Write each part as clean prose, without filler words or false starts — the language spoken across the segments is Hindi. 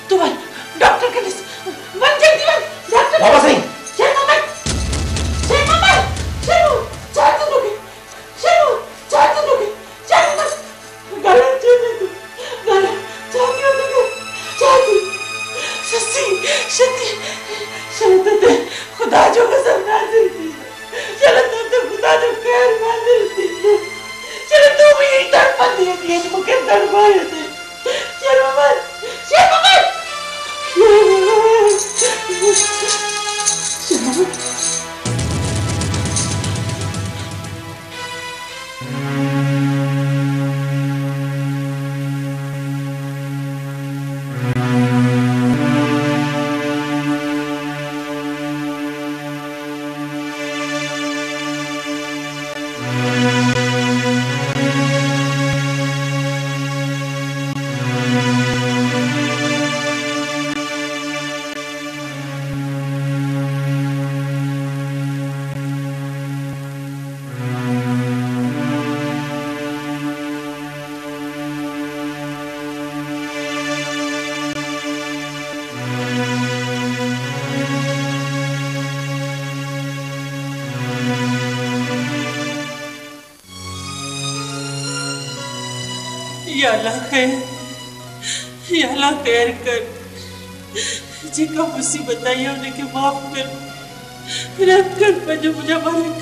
तू बन डॉक्टर के लिस्ट बन जल्दी बन डॉक्टर बाबा सही चल मामा चलो चार दिन हो गए चलो चार दिन हो गए चार दिन गाना चले तू गाना चार दिन हो गए चार दिन सच्ची चलो तो खुदा जो कसम नाज़िल की चलो तो खुदा जो खैर नाज़िल की चलो तू भी यही तड़पा दिए तो मुझे तड़पाए थे चलो मत या अल्लाह खैर कर जेका मुसीबत आई उन्हें के माफ कर रब कर पंजो मुझे मालिक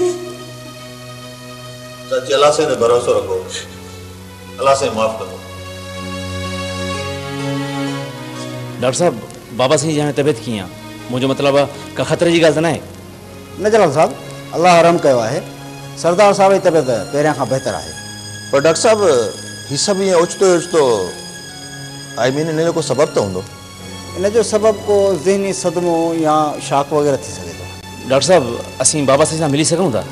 सच्चे अल्लाह से भरोसा रखो अल्लाह से माफ करो। डॉक्टर साहब बाबा से जाने तबियत कीअं मुझे मतलब का खतरे जी ॻाल्हि त नाहे न जलाल साहब अल्लाह आराम कयो आहे सरदार साहब जी तबियत पहिरियां खां बहितर आहे पर डॉक्टर साहब ही सब ये ओचतो आई मीन इन को सबब तो होंदो इन जो सबब को ज़हनी सदमो या शाक वगैरह थी सके तो डॉक्टर साहब असीं बाबा से मिली सकूं था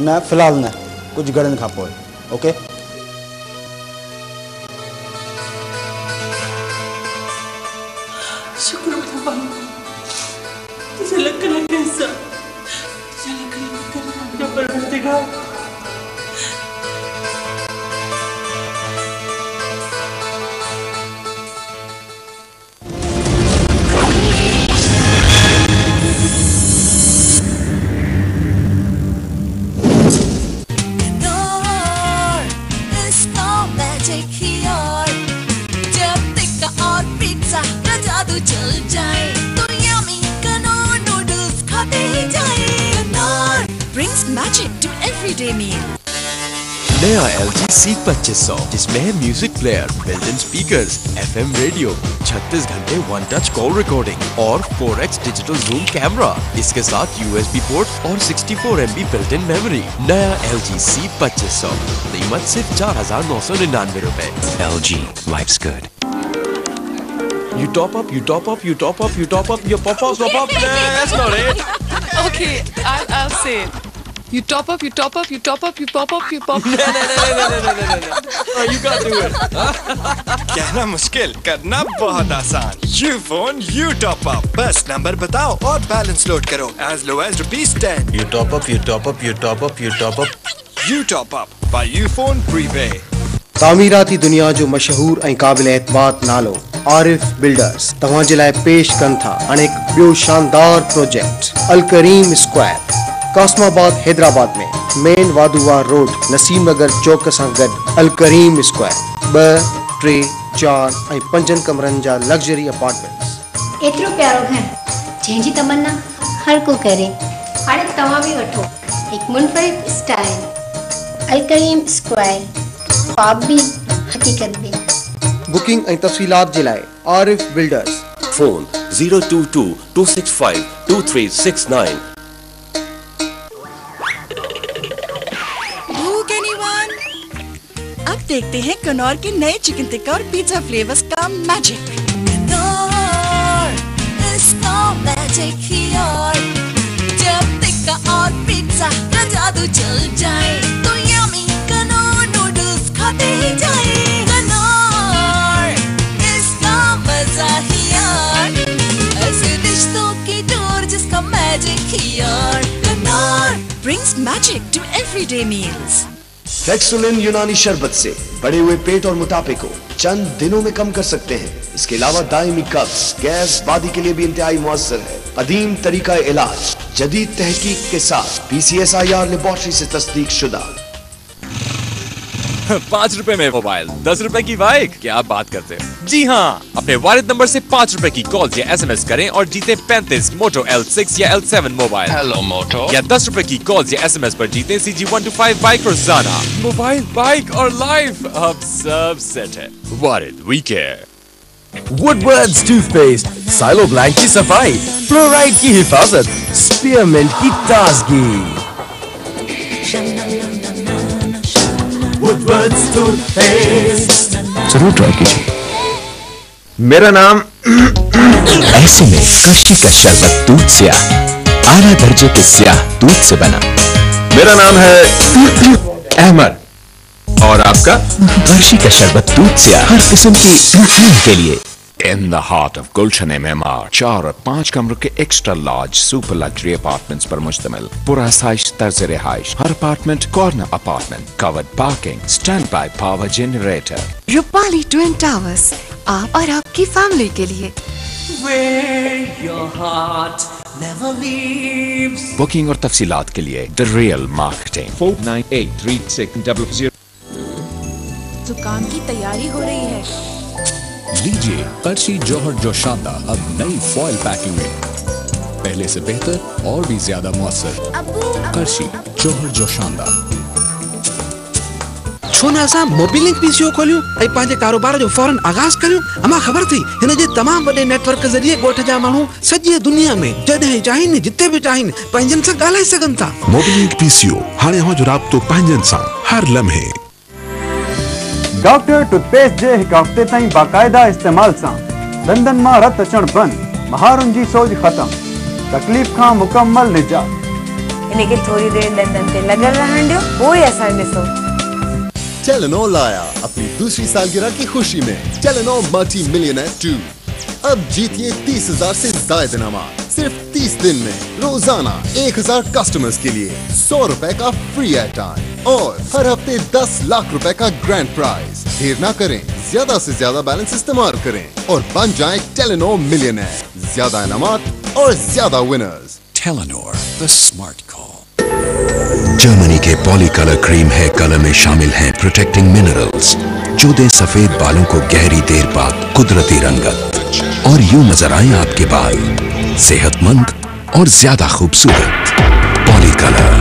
न फिलहाल न कुछ घड़न खां पोइ ओके शुक्र भगवान तुझे लग कैसा तुझे लग परवरदिगार नया LG Seek 2500 जिसमें है music player, built in speakers, FM radio, 36 घंटे वन टच कॉल रिकॉर्डिंग और 4x डिजिटल जूम कैमरा। इसके साथ USB पोर्ट और 64 MB बिल्ट इन मेमोरी। नया LG Seek 2500 कीमत सिर्फ 4,999 रुपए। LG, life's good. You top up, you top up, you top up, you top up, you pop up, pop up. That's not it. Okay, I'll say it. You top up, you top up, you top up, you pop up, you pop up. No. Oh, you can't do it. कहना मुश्किल, करना बहुत आसान। You phone, you top up. बस नंबर बताओ और बैलेंस लोड करो as low as ₹10. You top up, you top up, you top up, you top up. You top up by Ufone Prepay. तामीराती दुनिया जो मशहूर ऐं क़ाबिल एतमाद नालो आरिफ बिल्डर्स तव्हां जे लाइ पेश कनि था हाणे हिकु ॿियो शानदार प्रोजेक्ट अल करीम स्क्वायर कासमाबाद हैदराबाद में मेन वादुवा रोड नसीम नगर चौक सां गॾु अल करीम स्क्वायर 2, 3, 4 ऐं 5 कमरनि जा लग्जरी अपार्टमेंट्स। एतिरो प्यारो घर जंहिंजी तमन्ना हर को करे हाणे तव्हां बि वठो हिकु मुनफरिद स्टाइल अल करीम स्क्वायर ख्वाब भी हकीकत भी। बुकिंग ऐं तफ़सीलात जे लाइ आरिफ बिल्डर्स फोन 022-265-2369। अब देखते हैं कनौर के नए चिकन टिक्का और पिज्जा फ्लेवर्स का मैजिक। कनौर इसका मैजिक ही और जब टिक्का और पिज्जा का जादू चल जाए तो यम्मी कनौर नूडल्स खाते ही जाए। कनौर इसका मजा ही और ऐसे रिश्तों की डोर जिसका मैजिक ही और Knorr brings magic to everyday meals. फ्लेक्सुलिन यूनानी शरबत से बढ़े हुए पेट और मोटापे को चंद दिनों में कम कर सकते हैं। इसके अलावा दायमी कब्ज, गैस, बादी के लिए भी इंतहाई मुअस्सर है। अदीम तरीका इलाज जदीद तहकीक के साथ PCSIR लेबोरेटरी से तस्दीक शुदा। 5 रुपए में मोबाइल, 10 रुपए की बाइक, क्या आप बात करते हैं? जी हाँ, अपने वालिद नंबर से 5 रुपए की कॉल या SMS करें और जीते 35 मोटो L6 या L7 मोबाइल। हेलो मोटो। या 10 रुपए की कॉल या SMS पर जीते CG125 बाइक रोजाना। मोबाइल, बाइक और लाइफ अब सब सेट है। वालिद, वी केयर। वुडवर्ड्स टूथपेस्ट, साइलो ब्लैंक की सफाई, फ्लोराइड की हिफाजत, स्पीयरमिंट की ताजगी। वुडवर्ड्स टूथपेस्ट जरूर ट्राई कीजिए। मेरा नाम ऐसे में कर्शी का शरबत दूध से आला दर्जे के स्याह दूध से बना। मेरा नाम है अहमद और आपका? कर्शी का शरबत दूध से हर किस्म की के लिए। In the heart of Gulshan MMR, 4 और 5 कमरों के extra large super luxury apartments पर मुश्तमिल पुरआसाइश तर्ज रिहाइश। हर apartment corner apartment, covered parking, standby power generator. Rupali twin towers, आप और आपकी फैमिली के लिए। Where your heart never leaves. Booking और तफसीलात के लिए The Real Marketing 49836000। दुकान की तैयारी हो रही है। लीजिए कर्शी जौहर जोशांदा अब नई फॉइल पैकिंग में, पहले से बेहतर और भी ज्यादा मुअस्सर। कर्शी जौहर जोशांदा। छो न असां मोबिलिंग PCO खोलियूं ऐं पंहिंजे कारोबार जो फौरन आगाज़ करियूं। अमां ख़बर थी हिन जे तमाम वॾे नेटवर्क ज़रिए ॻोठ जा माण्हू सॼी दुनिया में जॾहिं चाहीनि जिते बि चाहीनि पंहिंजनि सां ॻाल्हाए सघनि था। मोबिलिंग PCO हाणे अव्हांजो राब्तो पंहिंजनि सां हर लम्हे। डॉक्टर टूथपेस्ट जे हिकु हफ़्ते ताईं बाक़ाइदा इस्तेमाल सां दंदनि मां रत अचणु बंदि, महारुनि जी सोज ख़तमु, तकलीफ़ खां मुकम्मल निजात। इनके थोड़ी देर दंदन ते लॻल रहण ॾियो, पोइ असर ॾिसो। टेलेनॉर लाया अपनी दूसरी सालगिरह की खुशी में टेलेनॉर मल्टी मिलियनेयर 2। अब जीतिए 30,000 से ज्यादा इनामात सिर्फ 30 दिन में। रोजाना 1000 कस्टमर्स के लिए 100 रुपए का फ्री एयर टाइम और हर हफ्ते 10 लाख रुपए का ग्रैंड प्राइज। देर ना करें, ज्यादा से ज्यादा बैलेंस इस्तेमाल करें और बन जाएं टेलेनॉर मिलियनेयर। ज्यादा इनामात और ज्यादा winners. Telenor, the smart call. Germany के Poly Color cream hair colour में शामिल हैं प्रोटेक्टिंग मिनरल्स जो दें सफेद बालों को गहरी देर बाद कुदरती रंगत और यूं नजर आए आपके बाल सेहतमंद और ज्यादा खूबसूरत। पॉली कलर,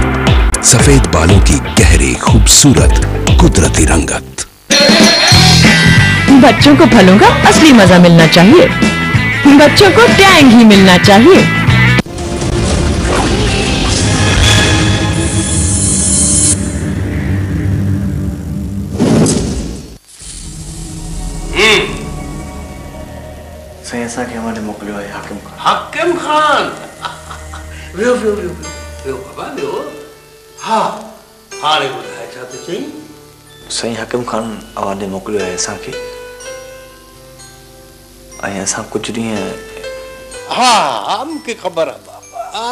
सफेद बालों की गहरी खूबसूरत कुदरती रंगत। बच्चों को फलों का असली मजा मिलना चाहिए, बच्चों को टैंग ही मिलना चाहिए। सही असा के हमारे मोकलियो है हाकिम खान। हाकिम खान वियो वियो वियो वियो बाबा वियो। हाँ हाणे ॿुधाए छा थो चई? सही हाकिम खान अवार्ड मोकलियो है असा के ऐं असां कुछ ॾींहं। हाँ मूंखे ख़बर आहे बाबा,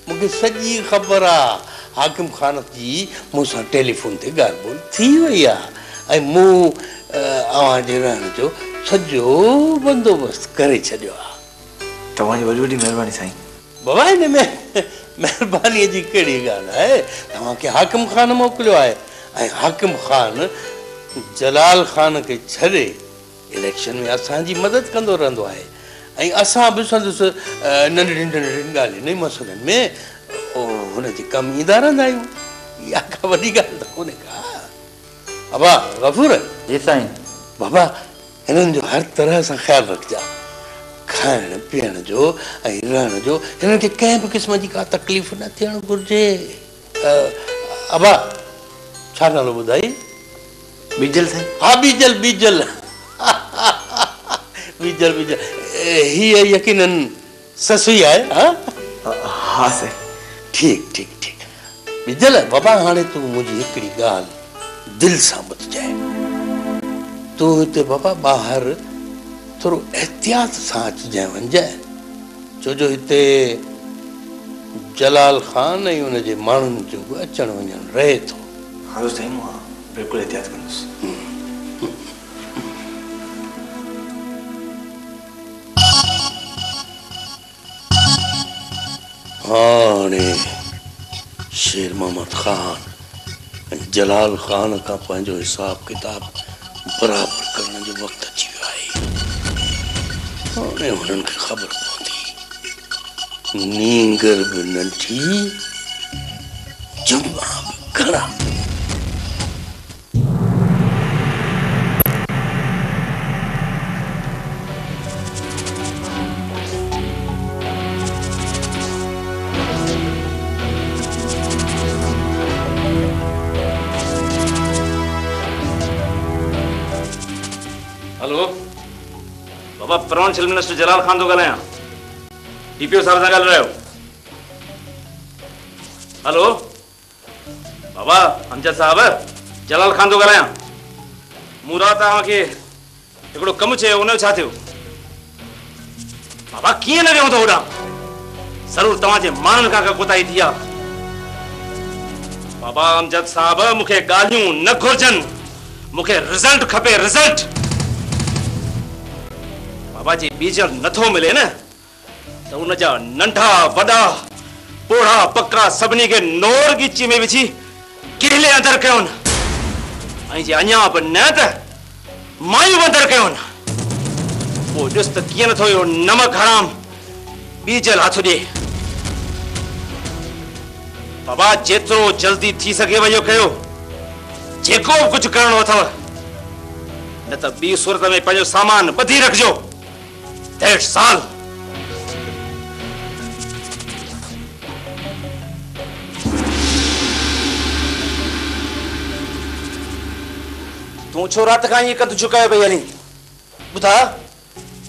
मूंखे सॼी ख़बर आहे। हाकिम खान जी मूंसां टेलीफोन ते ॻाल्हि ॿोल थी वई आहे ऐं मूं अव्हांजे रहण जो सॼो बंदोबस्तु करे छॾियो आहे। तव्हांजी वॾी वॾी महिरबानी साईं। बाबा हिन में महिरबानीअ जी कहिड़ी ॻाल्हि आहे? तव्हांखे हाकिम खान मोकिलियो आहे ऐं हाकिम खान जलाल खान खे छॾे इलेक्शन में असांजी मदद कंदो रहंदो आहे ऐं असां बि संदसि नंढड़ियुनि नंढड़ियुनि ॻाल्हियुनि मसइलनि में हुनजे कमु ईंदा रहंदा आहियूं। इहा का वॾी ॻाल्हि त कोन्हे का। बाबा गफ़ूर। जी साईं। बाबा हिननि जो हर तरह सां ख़्यालु रखिजा, खाइण पीअण जो ऐं रहण जो। हिननि खे कंहिं बि क़िस्म जी का तकलीफ़ न थियणु घुरिजे। अबा छा नालो ॿुधाई? बीजल साईं। हा बीजल बीजल बीजल बीजल हीअ यकीनन ससु ई आहे। हाँ साईं। ठीकु ठीकु ठीकु। बीजल बाबा हाणे तूं मुंहिंजी हिकिड़ी ॻाल्हि दिलि सां ॿुधजांइ। तूं हिते बाबा ॿाहिरि थोरो एहतियात सां अचिजांइ वञजांइ, छो जो हिते जलाल खान ऐं हुनजे माण्हुनि जो बि अचणु वञणु रहे थो। बिल्कुल एहतियात कंदुसि। हाणे शेर मोहम्मद खान जलाल खान का पंहिंजो हिसाब किताब बराबर करण जो वक्त अची वियो आहे। हाणे हुननि खे ख़बर पवंदी नींगर बि नंढी जुमा बि घणा। हेलो बाबा, प्रोविंशियल मिनिस्टर जलाल खान थो ॻाल्हायां। DPO साहब सां ॻाल्हायो। हेलो बाबा, अमजद साहब, जलाल खान थो ॻाल्हायां। मूं राति तव्हांखे हिकिड़ो कमु चयो, उनजो छा थियो? बाबा कीअं न वियो थो होॾां? ज़रूरु तव्हांजे माण्हुनि खां का कोताही थी आहे। बाबा अमजद साहब, मूंखे ॻाल्हियूं न घुर्जनि, मूंखे रिज़ल्ट खपे, रिज़ल्ट। बाबा जी बीजल नथो मिले न त उन जा नंढा वॾा पोड़ा पक्का सभिनी खे नोर ॻीची में विझी किले अंदर कयोनि ऐं जे अञा बि न त मायूं अंदर कयोनि। पोइ ॾिस त कीअं नथो इहो नमक हराम बीजल हथ ॾिए। बाबा जेतिरो जल्दी थी सघेव इहो कयो, जेको बि कुझु करणो अथव, न त ॿी सूरत में पंहिंजो सामान ॿधी रखिजो। 1.5 साल तूं छो राति खां ईअं कदु झुकायो पई हली? ॿुधा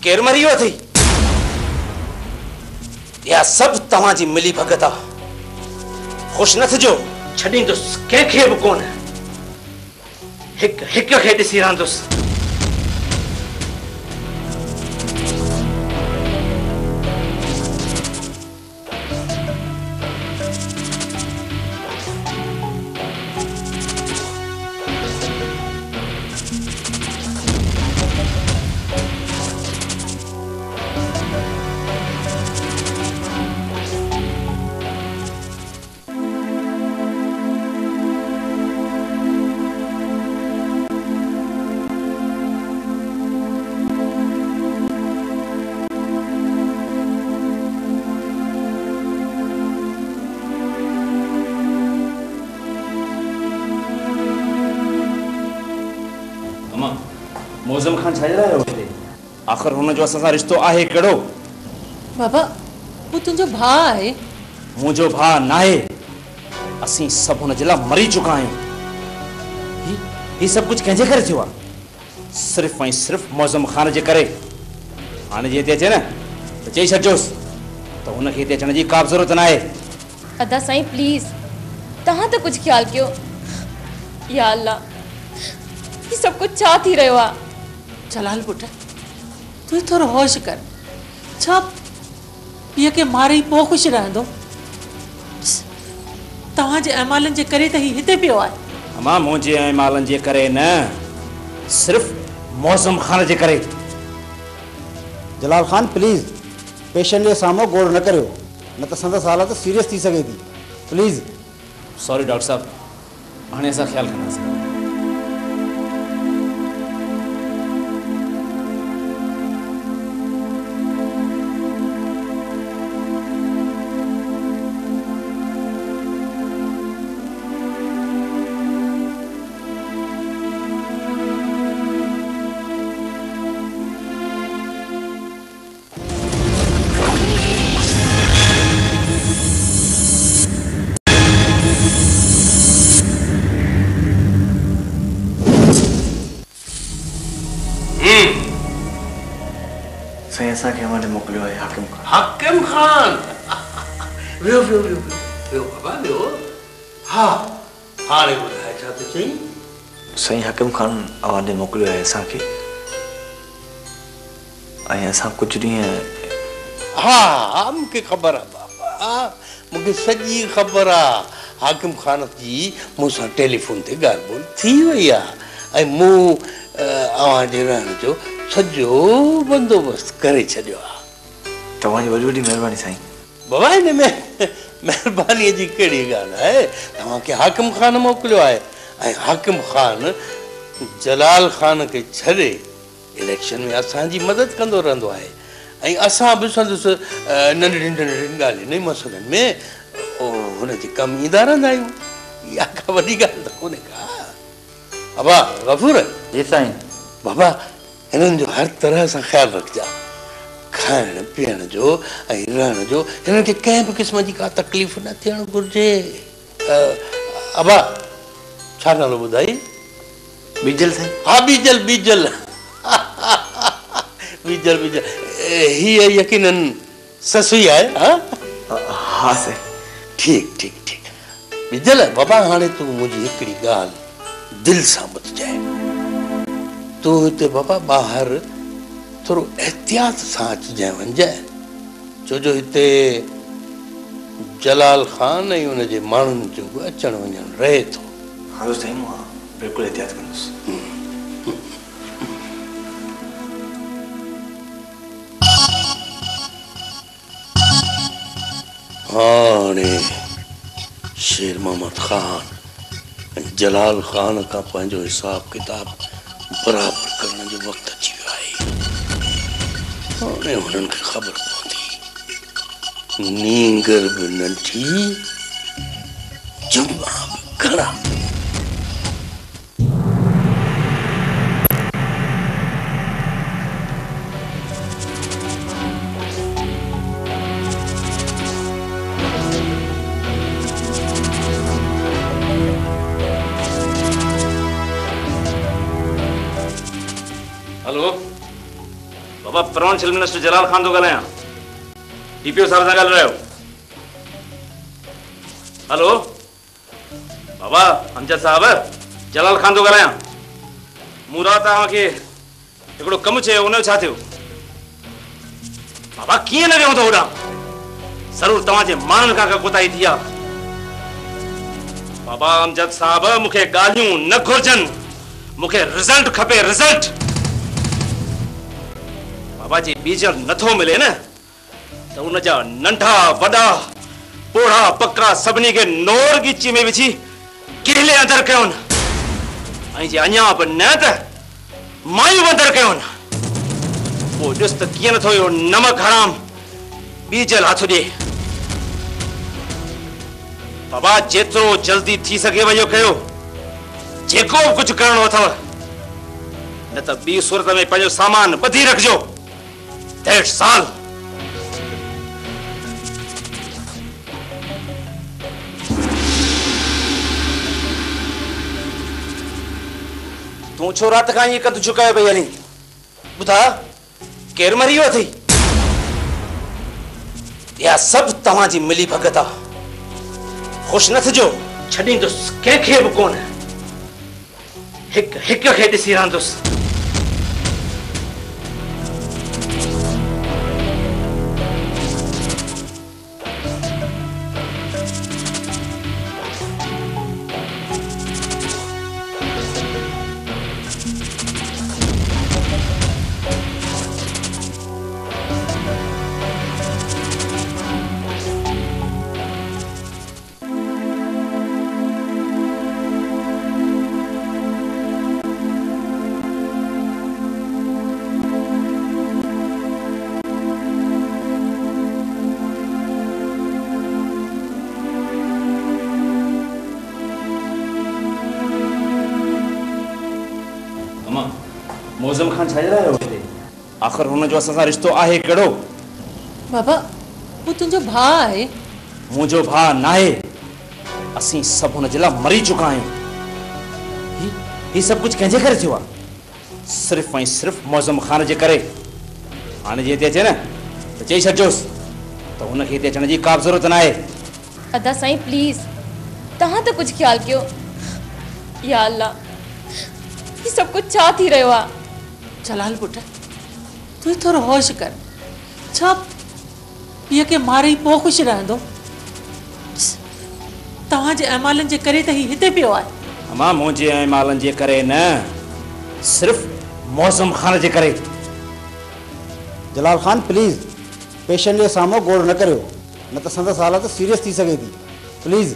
केरु मरी वियो अथई? इहा सभु तव्हांजी मिली भगत आहे। ख़ुशि न थिजो, छॾींदुसि कंहिंखे बि कोन। हिक हिक खे ॾिसी रहंदुसि। मौज़म खान छा रहियो हिते? आख़िर हुन जो असां सां रिश्तो आहे कहिड़ो? बाबा वो तुंहिंजो भाउ आहे। मुंहिंजो भाउ नाहे। असीं सभु हुन जे लाइ मरी चुका आहियूं। ही सभु कुझु कंहिंजे करे थियो आहे? सिर्फ़ु ऐं सिर्फ़ु मौज़म खान जे करे। हाणे जे हिते अचे न त चई छॾिजोसि त हुनखे हिते अचण जी का बि ज़रूरत न आहे। अदा साईं प्लीज़ तव्हां त कुझु ख़्यालु कयो। या अल्लाह, ही सभु कुझु छा थी रहियो आहे? जलाल पुट, तू थोरो होश कर। छा पीउ खे मारे ई पोइ ख़ुशि रहंदो? तव्हांजे अमालनि जे करे त ही हिते पियो आहे। अमा मुंहिंजे अमालनि जे करे न, सिर्फ़ु मौज़म खान जे करे। जलाल खान प्लीज़ पेशेंट जे साम्हूं गोड़ न करियो, न त संदसि हालत सीरियस थी सघे थी। प्लीज़। सॉरी डॉक्टर साहब, हाणे असां ख़्यालु कंदासीं। असांखे हमारे मोकिलियो आहे हाकिम खान। हाकिम खान वियो वियो वियो वियो बाबा वियो। हा हाणे ॿुधाए छा थो चई? साईं हाकिम खान अवार्ड मोकिलियो आहे असांखे ऐं असां कुझु ॾींहं। हा मूंखे ख़बर आहे बाबा, मूंखे सॼी ख़बर आहे। हाकिम खान जी मूंसां टेलीफोन ते ॻाल्हि ॿोल थी वई आहे ऐं मूं अव्हां जे रहण जो सॼो बंदोबस्तु करे छॾियो आहे। तव्हांजी वॾी वॾी महिरबानी साईं। बाबा हिन में महिरबानीअ जी कहिड़ी ॻाल्हि आहे? तव्हांखे हाकिम खान मोकिलियो आहे ऐं हाकिम खान जलाल खान खे छॾे इलेक्शन में असांजी मदद कंदो रहंदो आहे ऐं असां बि संदसि नंढड़ियुनि नंढड़ियुनि ॻाल्हियुनि मसइलनि में हुनजे कमु ईंदा रहंदा आहियूं। इहा का वॾी ॻाल्हि त कोन्हे का। अबा गफ़ूर जी साईं। बाबा हिननि जो हर तरह सां ख़्यालु रखिजा, खाइण पीअण जो ऐं रहण जो हिननि खे कंहिं बि क़िस्म जी का तकलीफ़ न थियणु घुरिजे। अबा छा नालो ॿुधाई? बीजल साईं। हा बीजल बीजल बीजल बीजल हीअ यकीनन ससु ई आहे। हा साईं। ठीक ठीक ठीक। बीजल बाबा हाणे तूं मुंहिंजी हिकिड़ी ॻाल्हि दिलि सां ॿुधजाए। तूं हिते बाबा ॿाहिरि थोरो एहतियात सां अचिजांइ वञजांइ, छो जो हिते जलाल खान ऐं हुनजे माण्हुनि जो बि अचणु वञणु रहे थो। हाँ साईं, मां बिल्कुलु एहतियात कंदुसि। हाणे शेर मोहम्मद खान ऐं जलाल खान खां पंहिंजो हिसाब किताब बराबरि करण जो वक़्तु अची वियो आहे। हाणे हुननि खे ख़बर पवंदी नींगर बि नंढी जुमा बि घणा। हेलो बाबा, प्रोविंशियल मिनिस्टर जलाल खान थो ॻाल्हायां। डीपीओ साहब सां ॻाल्हाए रहियो? हेलो बाबा अमजद साहब, जलाल खान थो ॻाल्हायां। मूं राति तव्हांखे हिकिड़ो कमु चयो, उनजो छा थियो? बाबा कीअं न वियो त होॾां? ज़रूरु तव्हांजे माण्हुनि खां का कोताही थी आहे। बाबा अमजद साहब, मूंखे ॻाल्हियूं न घुरिजनि, मूंखे रिज़ल्ट खपे, रिज़ल्ट। बाबा जी बीजल नथो मिले न त उनजा नंढा वॾा पोड़ा पक्का सभिनी खे नोर ॻिची में विझी किले अंदर कयोनि ऐं जे अञा बि न त मायूं अंदर कयोनि। पोइ ॾिस त कीअं नथो इहो नमक हराम बीजल हथ ॾिए। बाबा जेतिरो जल्दी थी सघे इहो कयो, जेको बि कुझु करणो अथव, न त ॿी सूरत में पंहिंजो सामान ॿधी रखिजो। डेढ़ साल तूं छो राति खां ईअं कदु झुकायो पई हली? ॿुधा केरु मरी वियो अथई? इहा सभु तव्हांजी मिली भगत आहे। ख़ुशि न थिजो, छॾींदुसि कंहिंखे बि कोन, हिक हिक खे ॾिसी रहंदुसि। मौज़म खान छा रहियो हिते? आख़िर हुनजो असां सां रिश्तो आहे कहिड़ो? बाबा वो तुंहिंजो भाउ आहे। मुंहिंजो भाउ न आहे, असीं सभु हुन जे लाइ मरी चुका आहियूं। ही सभु कुझु कंहिंजे करे थियो आहे? सिर्फ़ु ऐं सिर्फ़ु मौज़म खान जे करे। हाणे जे हिते अचे न त चई छॾिजोसि त हुनखे हिते अचण जी का बि ज़रूरत न आहे। अदा साईं प्लीज़, तव्हां त कुझु ख़्यालु कयो। या अल्लाह, ही सभु कुझु छा थी रहियो आहे? जलाल पुट, तू थोरो होश कर। छा पीउ खे मारे पोइ ख़ुशि रहंदो? तव्हांजे अमालनि जे करे त ही हिते पियो आहे। अमा मुंहिंजे अमालनि जे करे न, सिर्फ़ मौसम खान जे करे। जलाल खान प्लीज़ पेशेंट जे साम्हूं गोड़ न करियो, न त संदसि हालत सीरियस थी सघे थी। प्लीज़।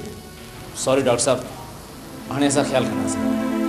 सॉरी डॉक्टर साहब, हाणे असां ख़्यालु कंदासीं।